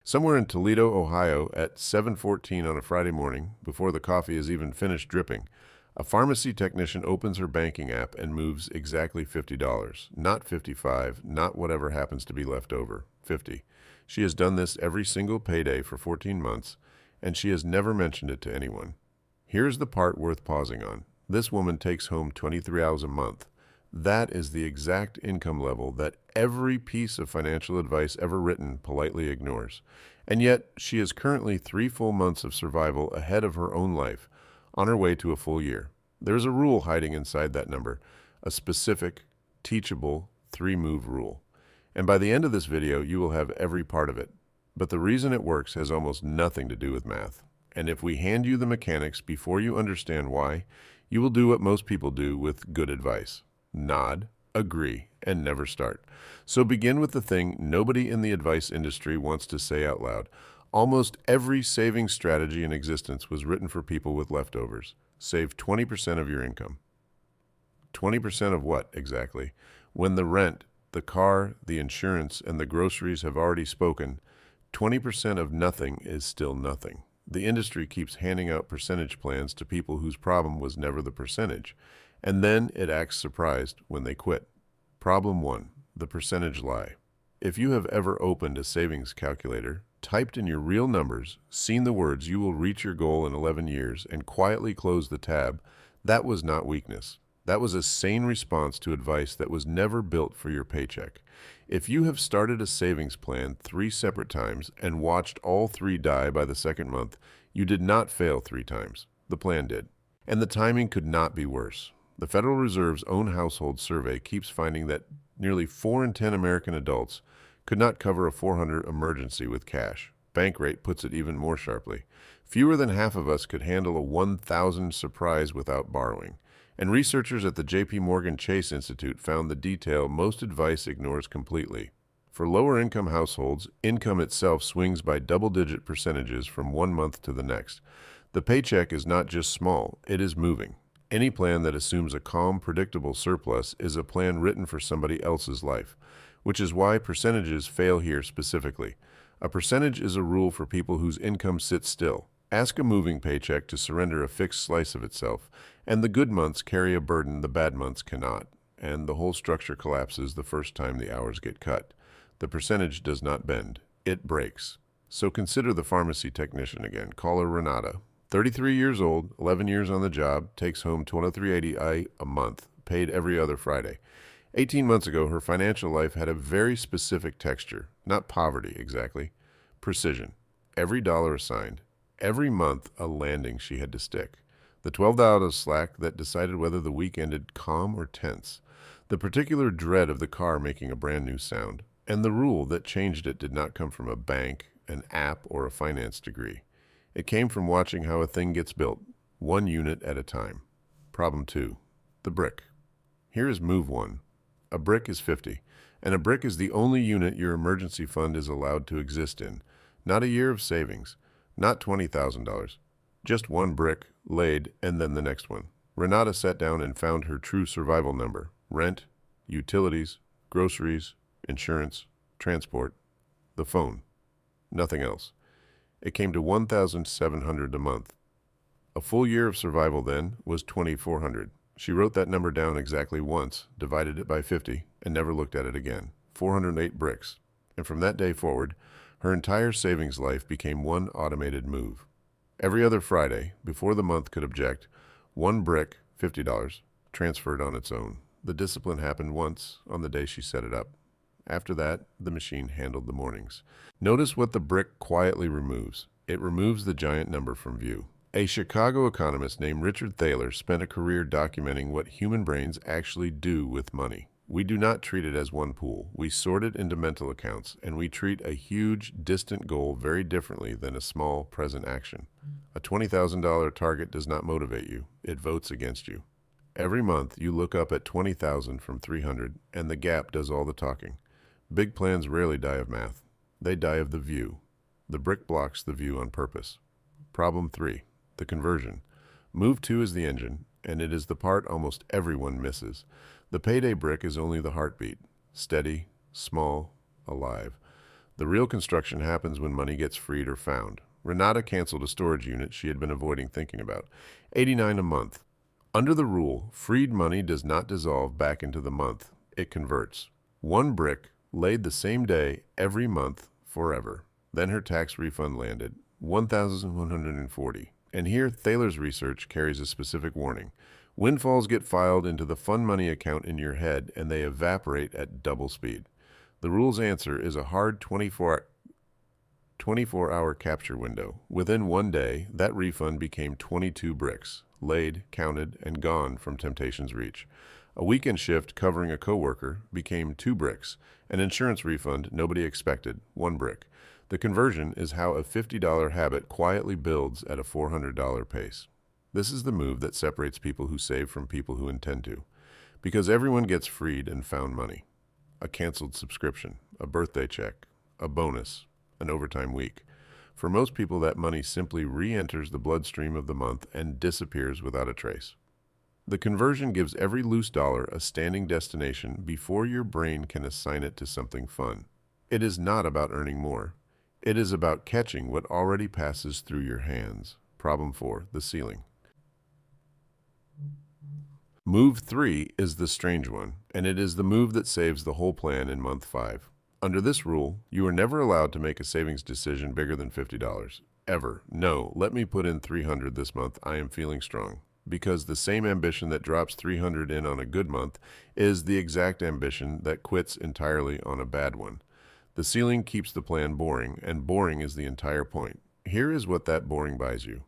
Somewhere in Toledo, Ohio, at 7:14 on a Friday morning, before the coffee is even finished dripping, a pharmacy technician opens her banking app and moves exactly $50. Not 55, not whatever happens to be left over. 50. She has done this every single payday for 14 months, and she has never mentioned it to anyone. Here's the part worth pausing on. This woman takes home 23 hours a month. That is the exact income level that every piece of financial advice ever written politely ignores. And yet, she is currently 3 full months of survival ahead of her own life, on her way to a full year. There's a rule hiding inside that number, a specific, teachable, 3-move rule. And by the end of this video, you will have every part of it. But the reason it works has almost nothing to do with math. And if we hand you the mechanics before you understand why, you will do what most people do with good advice. Nod, agree, and never start. So begin with the thing nobody in the advice industry wants to say out loud. Almost every saving strategy in existence was written for people with leftovers. Save 20% of your income. 20% of what, exactly? When the rent, the car, the insurance, and the groceries have already spoken, 20% of nothing is still nothing. The industry keeps handing out percentage plans to people whose problem was never the percentage, and then it acts surprised when they quit. Problem 1. The percentage lie. If you have ever opened a savings calculator, typed in your real numbers, seen the words "you will reach your goal in 11 years," and quietly closed the tab, that was not weakness. That was a sane response to advice that was never built for your paycheck. If you have started a savings plan 3 separate times and watched all 3 die by the second month, you did not fail 3 times. The plan did. And the timing could not be worse. The Federal Reserve's own household survey keeps finding that nearly 4 in 10 American adults could not cover a $400 emergency with cash. Bankrate puts it even more sharply. Fewer than half of us could handle a 1,000 surprise without borrowing. And researchers at the J.P. Morgan Chase Institute found the detail most advice ignores completely. For lower-income households, income itself swings by double-digit percentages from one month to the next. The paycheck is not just small, it is moving. Any plan that assumes a calm, predictable surplus is a plan written for somebody else's life, which is why percentages fail here specifically. A percentage is a rule for people whose income sits still. Ask a moving paycheck to surrender a fixed slice of itself, and the good months carry a burden the bad months cannot, and the whole structure collapses the first time the hours get cut. The percentage does not bend, it breaks. So consider the pharmacy technician again. Call her Renata. 33 years old, 11 years on the job, takes home $23.80 a month, paid every other Friday. 18 months ago, her financial life had a very specific texture, not poverty exactly, precision. Every dollar assigned. Every month, a landing she had to stick. The $12 slack that decided whether the week ended calm or tense. The particular dread of the car making a brand new sound. And the rule that changed it did not come from a bank, an app, or a finance degree. It came from watching how a thing gets built, one unit at a time. Problem 2. The brick. Here is move 1. A brick is 50, and a brick is the only unit your emergency fund is allowed to exist in. Not a year of savings. Not $20,000. Just one brick, laid, and then the next one. Renata sat down and found her true survival number. Rent, utilities, groceries, insurance, transport, the phone. Nothing else. It came to $1,700 a month. A full year of survival then was $2,400. She wrote that number down exactly once, divided it by 50, and never looked at it again. 408 bricks. And from that day forward, her entire savings life became one automated move. Every other Friday, before the month could object, one brick, $50, transferred on its own. The discipline happened once, on the day she set it up. After that, the machine handled the mornings. Notice what the brick quietly removes. It removes the giant number from view. A Chicago economist named Richard Thaler spent a career documenting what human brains actually do with money. We do not treat it as one pool. We sort it into mental accounts, and we treat a huge, distant goal very differently than a small, present action. A $20,000 target does not motivate you. It votes against you. Every month, you look up at 20,000 from 300, and the gap does all the talking. Big plans rarely die of math. They die of the view. The brick blocks the view on purpose. Problem 3, the conversion. Move 2 is the engine, and it is the part almost everyone misses. The payday brick is only the heartbeat, steady, small, alive. The real construction happens when money gets freed or found. Renata canceled a storage unit she had been avoiding thinking about. 89 a month. Under the rule, freed money does not dissolve back into the month. It converts. One brick laid the same day every month forever. Then her tax refund landed, 1,140. And here, Thaler's research carries a specific warning. Windfalls get filed into the fun money account in your head, and they evaporate at double speed. The rule's answer is a hard 24-hour capture window. Within one day, that refund became 22 bricks, laid, counted, and gone from temptation's reach. A weekend shift covering a coworker became 2 bricks. An insurance refund nobody expected, 1 brick. The conversion is how a $50 habit quietly builds at a $400 pace. This is the move that separates people who save from people who intend to. Because everyone gets freed and found money. A canceled subscription, a birthday check, a bonus, an overtime week. For most people, that money simply re-enters the bloodstream of the month and disappears without a trace. The conversion gives every loose dollar a standing destination before your brain can assign it to something fun. It is not about earning more. It is about catching what already passes through your hands. Problem 4, the ceiling. Move 3 is the strange one, and it is the move that saves the whole plan in month 5. Under this rule, you are never allowed to make a savings decision bigger than $50. Ever. No, let me put in $300 this month. I am feeling strong. Because the same ambition that drops $300 in on a good month is the exact ambition that quits entirely on a bad one. The ceiling keeps the plan boring, and boring is the entire point. Here is what that boring buys you.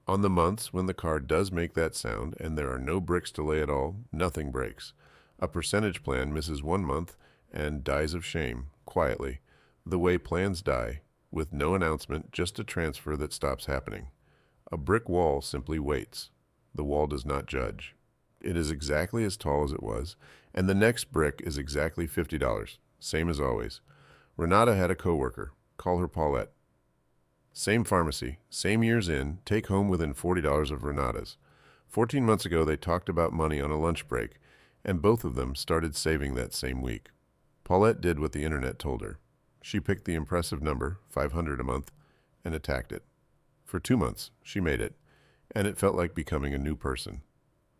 On the months when the car does make that sound and there are no bricks to lay at all, nothing breaks. A percentage plan misses 1 month and dies of shame, quietly, the way plans die, with no announcement, just a transfer that stops happening. A brick wall simply waits. The wall does not judge. It is exactly as tall as it was, and the next brick is exactly $50, same as always. Renata had a coworker. Call her Paulette. Same pharmacy, same years in, take home within $40 of Renata's. 14 months ago, they talked about money on a lunch break, and both of them started saving that same week. Paulette did what the internet told her. She picked the impressive number, $500 a month, and attacked it. For 2 months, she made it, and it felt like becoming a new person.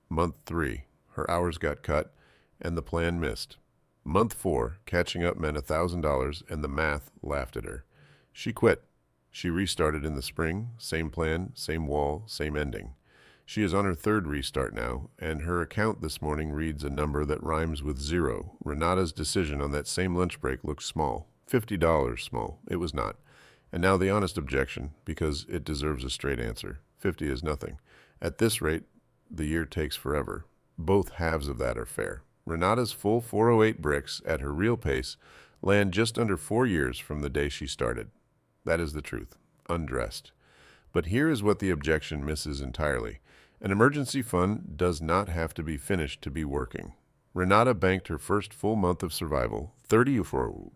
Month 3, her hours got cut, and the plan missed. Month 4, catching up meant $1,000, and the math laughed at her. She quit. She restarted in the spring, same plan, same wall, same ending. She is on her 3rd restart now, and her account this morning reads a number that rhymes with 0. Renata's decision on that same lunch break looks small. $50 small. It was not. And now the honest objection, because it deserves a straight answer. 50 is nothing. At this rate, the year takes forever. Both halves of that are fair. Renata's full 408 bricks at her real pace land just under 4 years from the day she started. That is the truth, undressed. But here is what the objection misses entirely. An emergency fund does not have to be finished to be working. Renata banked her first full month of survival, 34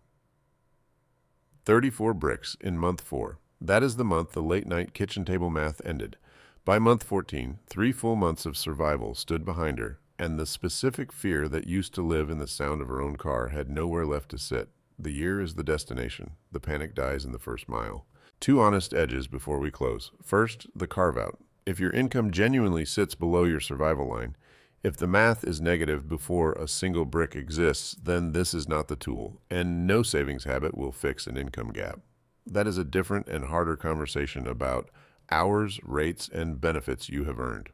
bricks in month 4. That is the month the late-night kitchen table math ended. By month 14, 3 full months of survival stood behind her, and the specific fear that used to live in the sound of her own car had nowhere left to sit. The year is the destination. The panic dies in the first mile. 2 honest edges before we close. First, the carve-out. If your income genuinely sits below your survival line, if the math is negative before a single brick exists, then this is not the tool, and no savings habit will fix an income gap. That is a different and harder conversation about hours, rates, and benefits you have earned.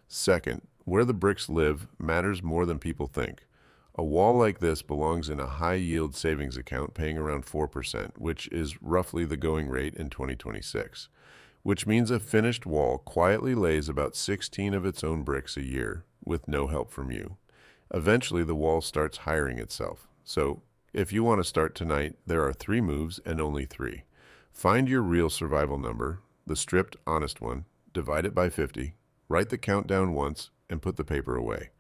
Second, where the bricks live matters more than people think. A wall like this belongs in a high-yield savings account paying around 4%, which is roughly the going rate in 2026, which means a finished wall quietly lays about 16 of its own bricks a year with no help from you. Eventually, the wall starts hiring itself. So, if you want to start tonight, there are 3 moves and only 3. Find your real survival number, the stripped, honest one, divide it by 50, write the countdown once, and put the paper away.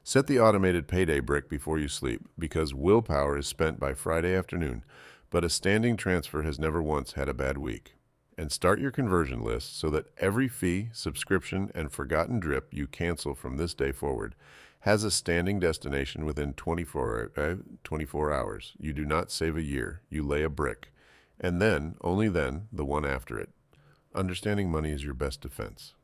Set the automated payday brick before you sleep, because willpower is spent by Friday afternoon, but a standing transfer has never once had a bad week. And start your conversion list so that every fee, subscription, and forgotten drip you cancel from this day forward has a standing destination within 24 hours. You do not save a year, you lay a brick. and then, only then, the one after it. Understanding money is your best defense.